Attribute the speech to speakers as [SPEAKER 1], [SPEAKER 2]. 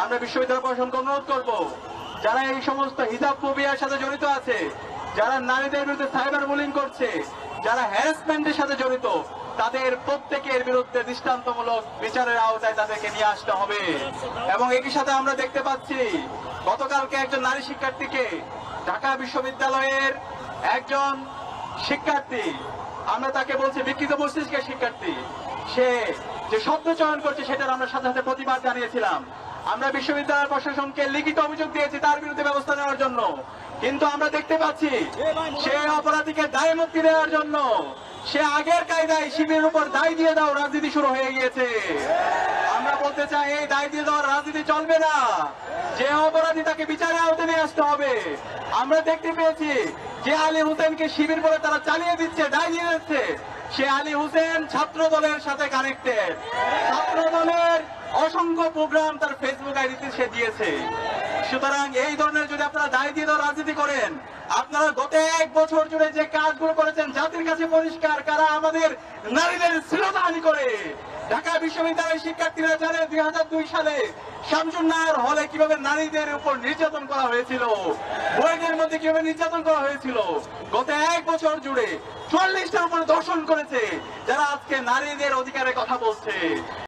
[SPEAKER 1] আমরা বিশ্ববিদ্যালয় প্রশাসনকে অনুরোধ করব, যারা এই সমস্ত হিজাব ফোবিয়ার সাথে জড়িত আছে, যারা নারীদের বিরুদ্ধে সাইবার বুলিং করছে, যারা হ্যারাসমেন্টের সাথে জড়িত, তাদের প্রত্যেকের বিরুদ্ধে দৃষ্টান্তমূলক বিচারের আওতায় তাদেরকে নিয়ে আসতে হবে। এবং একই সাথে আমরা দেখতে পাচ্ছি গতকালকে একজন নারী শিক্ষার্থীকে, ঢাকা বিশ্ববিদ্যালয়ের একজন শিক্ষার্থী, আমরা তাকে বলছি বিকৃত মস্তিষ্কের শিক্ষার্থী, সে যে শব্দ চয়ন করছে সেটার আমরা সাথে সাথে প্রতিবাদ জানিয়েছিলাম। আমরা বিশ্ববিদ্যালয় প্রশাসনকে লিখিত অভিযোগ দিয়েছি তার বিরুদ্ধে ব্যবস্থা নেওয়ার জন্য, কিন্তু আমরা দেখতে পাচ্ছি সে অপরাধীকে দায় মুক্তি দেওয়ার জন্য সে আগের কায়দায় শিবিরের উপর দায় দিয়ে দাও রাজনীতি শুরু হয়ে গিয়েছে। আমরা বলতে চাই এই দায় দিয়ে দেওয়ার রাজনীতি চলবে না, যে অপরাধী তাকে বিচারে আওতায় নিয়ে আসতে হবে। আমরা দেখতে পেয়েছি যে আলী হোসেনকে শিবির বলে তারা চালিয়ে দিচ্ছে, দায় দিয়ে দিচ্ছে, সে আলী হোসেন ছাত্র দলের সাথে কানেক্টেড, ছাত্র দলের অসংখ্য প্রোগ্রাম তার ফেসবুক আইডিতে সে দিয়েছে। সুতরাং এই ধরনের যদি আপনারা দায় দিয়ে দেওয়ার রাজনীতি করেন, আপনারা গত 1 বছর জুড়ে যে কাজগুলো করেছেন জাতির কাছে পরিষ্কার, কারা আমাদের নারীদের শ্লীলতাহানি করে। ঢাকা বিশ্ববিদ্যালয়ের শিক্ষার্থীরা জানে 2002 সালে শামসুন্নাহার হলে কিভাবে নারীদের উপর নির্যাতন করা হয়েছিল, বইয়ের মধ্যে কিভাবে নির্যাতন করা হয়েছিল। গত 1 বছর জুড়ে 44টার উপরে ধর্ষণ করেছে যারা আজকে নারীদের অধিকারের কথা বলছে।